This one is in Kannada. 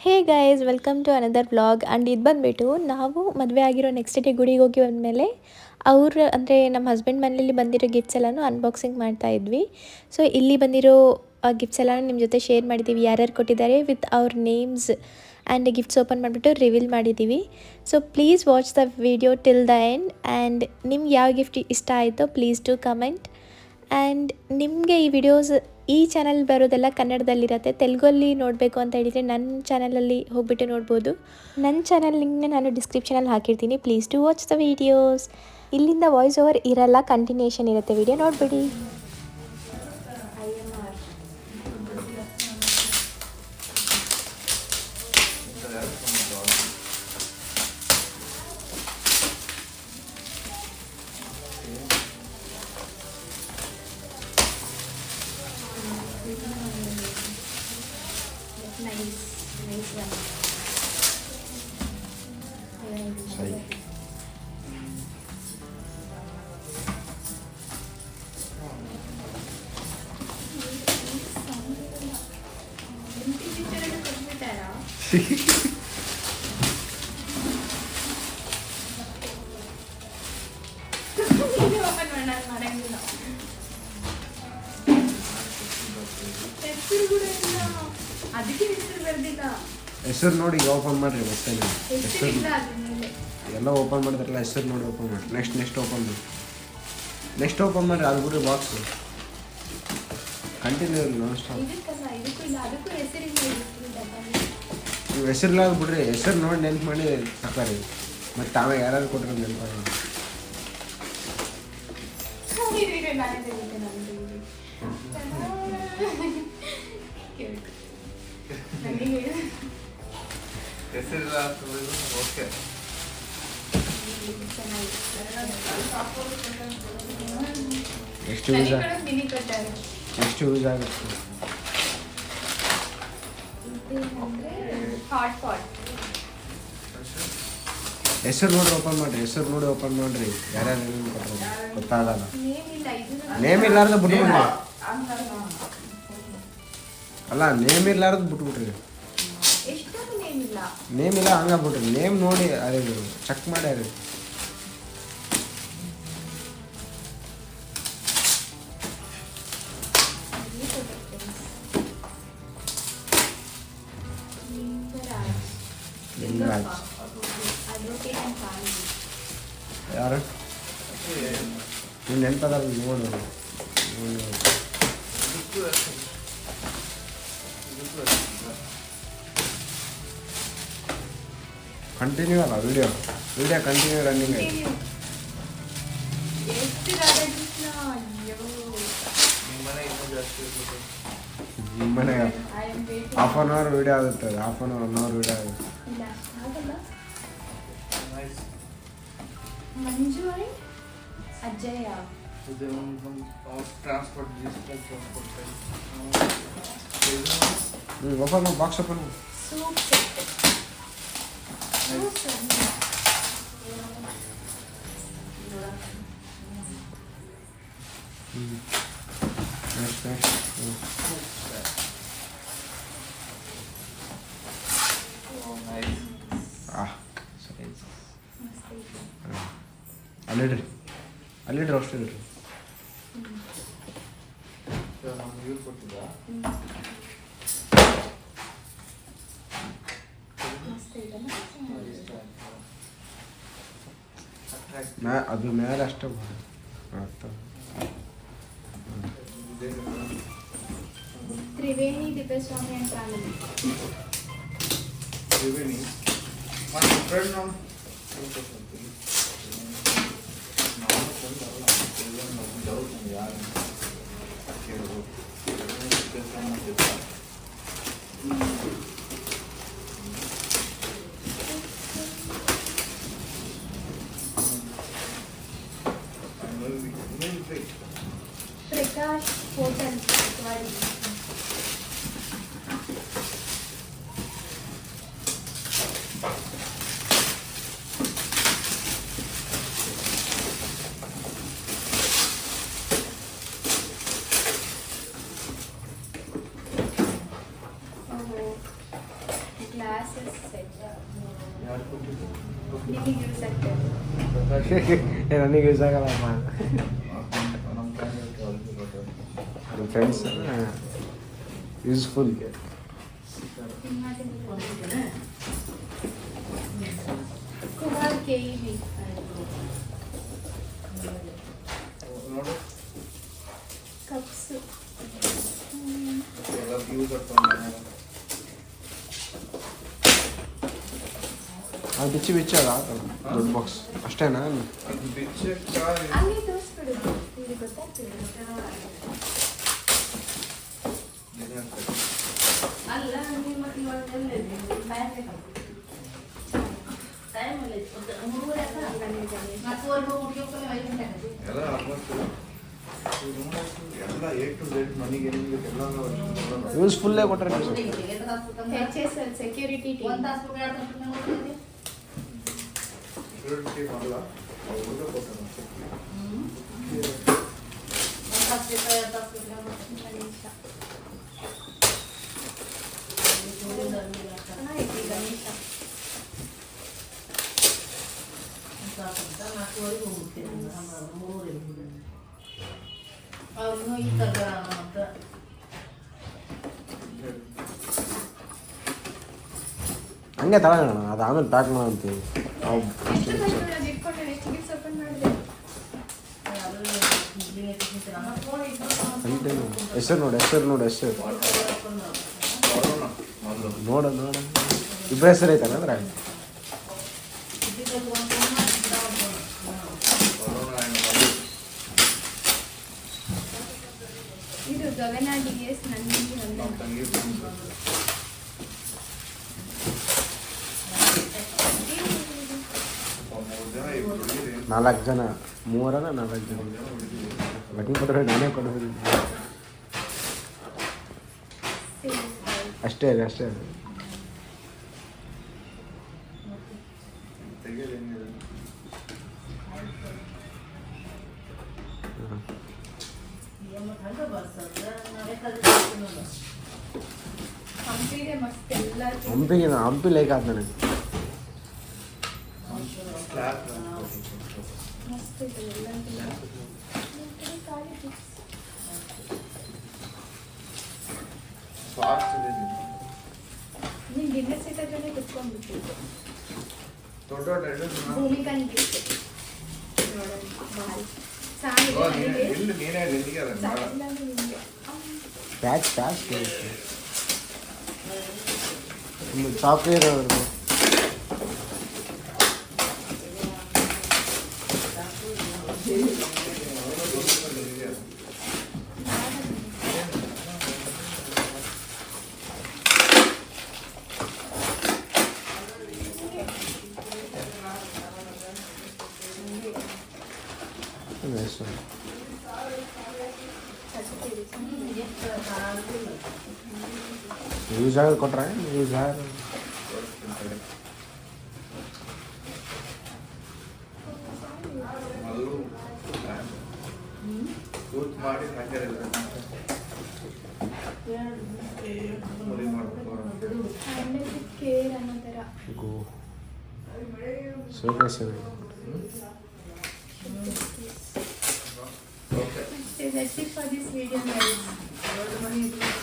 Hey guys welcome to another vlog and ಇದು ಬಂದುಬಿಟ್ಟು ನಾವು ಮದುವೆ ಆಗಿರೋ ನೆಕ್ಸ್ಟ್ ಡೇ ಗುಡಿಗೆ ಹೋಗಿ ಬಂದಮೇಲೆ ಅವ್ರು ಅಂದರೆ ನಮ್ಮ ಹಸ್ಬೆಂಡ್ ಮನೇಲಿ ಬಂದಿರೋ ಗಿಫ್ಟ್ಸ್ ಎಲ್ಲನೂ ಅನ್ಬಾಕ್ಸಿಂಗ್ ಮಾಡ್ತಾ ಇದ್ವಿ. ಸೊ ಇಲ್ಲಿ ಬಂದಿರೋ ಗಿಫ್ಟ್ಸ್ ಎಲ್ಲ ನಿಮ್ಮ ಜೊತೆ ಶೇರ್ ಮಾಡಿದ್ದೀವಿ, ಯಾರ್ಯಾರು ಕೊಟ್ಟಿದ್ದಾರೆ ವಿತ್ ಅವ್ರ ನೇಮ್ಸ್ ಆ್ಯಂಡ್ ಗಿಫ್ಟ್ಸ್ ಓಪನ್ ಮಾಡಿಬಿಟ್ಟು ರಿವೀಲ್ ಮಾಡಿದ್ದೀವಿ. So please watch the video till the end and ನಿಮ್ಗೆ ಯಾವ ಗಿಫ್ಟ್ ಇಷ್ಟ ಆಯಿತೋ ಪ್ಲೀಸ್ ಟು ಕಮೆಂಟ್. ಆ್ಯಂಡ್ ನಿಮಗೆ ಈ ವಿಡಿಯೋಸ್ ಈ ಚಾನಲ್ ಬರೋದೆಲ್ಲ ಕನ್ನಡದಲ್ಲಿರುತ್ತೆ, ತೆಲುಗಲ್ಲಿ ನೋಡಬೇಕು ಅಂತ ಹೇಳಿದರೆ ನನ್ನ ಚಾನಲಲ್ಲಿ ಹೋಗ್ಬಿಟ್ಟು ನೋಡ್ಬೋದು. ನನ್ನ ಚಾನಲ್ ಲಿಂಕ್ನ ನಾನು ಡಿಸ್ಕ್ರಿಪ್ಷನಲ್ಲಿ ಹಾಕಿರ್ತೀನಿ, please to watch the videos. ಇಲ್ಲಿಂದ ವಾಯ್ಸ್ ಓವರ್ ಇರಲ್ಲ, ಕಂಟಿನ್ಯೂಷನ್ ಇರುತ್ತೆ, ವಿಡಿಯೋ ನೋಡಿಬಿಡಿ. Nice one. ಹೆಸರು ನೋಡಿ ಓಪನ್ ಮಾಡಿರಿ, ಮತ್ತೆ ಹೆಸರು ಎಲ್ಲ ಓಪನ್ ಮಾಡಿದ್ರಲ್ಲ, ಹೆಸರು ನೋಡಿ ಓಪನ್ ಮಾಡಿ. ನೆಕ್ಸ್ಟ್ ಓಪನ್ ಮಾಡಿರಿ, ಅದು ಬಿಡ್ರಿ ಬಾಕ್ಸ್ ಕಂಟಿನ್ಯೂ ಇರಲಿ ನಾನ್ ಸ್ಟಾಪ್. ನೀವು ಹೆಸರಿಲ್ಲ ಅದು ಬಿಡ್ರಿ, ಹೆಸರು ನೋಡಿ ನೆನ್ಪು ಮಾಡಿ ತಗೋರಿ, ಮತ್ತು ತಾವೇ ಯಾರು ಕೊಟ್ಟರೆ ನೆನಪಾಗಿ. ಎಷ್ಟು ಯೂಸ್ ಆಗುತ್ತೆ? ಹೆಸರು ನೋಡಿ ಓಪನ್ ಮಾಡಿರಿ, ಯಾರ್ಯಾರು ಗೊತ್ತಾಗಲ್ಲ. ನೇಮ್ ಇಲ್ಲಾರ್ದು ಬಿಟ್ಬಿಡ್ರಿ, ಅಲ್ಲ ನೇಮ್ ಇರ್ಲಾರ್ದು ಬಿಟ್ಬಿಟ್ರಿ. ನೇಮ್ ಇಲ್ಲ ಹಂಗ ಬಿಟ್ರಿ, ನೇಮ್ ನೋಡಿ ಅದೇ ಚೆಕ್ ಮಾಡಿ ಅದೇ. ಲಿಂಗರಾಜ್ ಯಾರು ನೀನು ನೆನಪದಾರ ನೋಡಿ. ಕಂಟಿನ್ಯೂ ಅಲ್ಲ ವಿಡಿಯೋ ಕಂಟಿನ್ಯೂ ರನ್ನಿಂಗ್ ಆಯ್ತು. ನಿಮ್ಮ ಮನೆಗೆ ಹಾಫ್ ಆನ್ ಅವರ್ ವಿಡಿಯೋ ಆಗುತ್ತೆ, half an hour 1 hour video ಆಗುತ್ತೆ. ಓಪನ್ ಮಾಡಿ, ಬಾಕ್ಸ್ ಓಪನ್ ಮಾಡಿ. ಅಲ್ಲಿಡ್ರಿ ಅಷ್ಟು ಇಡ್ರಿ. ಅದು ಮೇಲೆ ಅಷ್ಟೇ ತ್ರಿವೇಣಿ ತಿಪ್ಪೇಸ್ವಾಮಿ ಅಂತ Triveni Prakash hotel glasses set ಯಾರು ಕೊಟ್ಟಿದ್ದು? ನಿಮಗೆ ಯೂಸ್ ಆಗ್ತದೆ. ನನಗೆ ಯೂಸ್ ಆಗಲ್ಲಮ್ಮ. ನಮ್ಮ friends useful. Kumar KEV cups ಅದು ಬಿಚ್ಚಿ ಬಿಚ್ಚಾಗ ದೊಡ್ಡ ಬಾಕ್ಸ್ ಅಷ್ಟೇನಾ? ಅಲ್ಲಿ ತೋರಿಸ್ಬಿಡು, ಇಲ್ಲಿ ಗೊತ್ತಾಗ್ತದೆ. ಅಲ್ಲ ನಿಮ್ಮ ಇವಾಗ ಯೂಸ್ಫುಲ್ಲೇ ಕೊಟ್ಟರೆ HSL ಸೆಕ್ಯೂರಿಟಿ ಟೀಮ್. ಅವನು ಈ ತಗ ಅಂತ ಹಂಗೆ ತಗೋಣ, ಅದು ಆಮೇಲೆ ಪ್ಯಾಕ್ ಮಾಡಂತೀವಿ ನಾವು. ಹೆಸರು ನೋಡಿ, ನೋಡ ಇಬ್ಬರ ಹೆಸರು ಐತಲ್ಲ ಅಂದ್ರೆ ಇದು ಗಗನ DS ನಂದಿನಿ ನಾಲ್ಕು ಜನ, 3 4 ಜನ ಬಟ್ಟಿಂಗ್ ಕೊಟ್ಟರೆ ನಾನೇ ಕೊಡೋದು. ಅಷ್ಟೇ ಇದೆ. ಹಂಪಿ ಲೈಕ್ ಆದ ನನಗೆ. ನೀನು ಡಿನ್ನರ್ ಸೆಟ್ ಹತ್ರನೇ ಕುತ್ಕೊಂಡ್ಬಿಟ್ಟಿದ್ದೆ. ದೊಡ್ಡ ಭೂಮಿಕನ್ ಗಿಫ್ಟ್ ನೋಡೋಣ ಭಾಳ ಪ್ಯಾಚ್ ಸಾಫ್ಟ್ವೇರ್ ಅವ್ರದ್ದು. ಯೂಸ್ ಆಗೋದು ಕೊಟ್ರೆ ಯೂಸ್ ಆಗ ಕೇರ್ ಅನ್ನೋ ಥರ ಗೋ ಸೇವೆ That's it for this video, guys.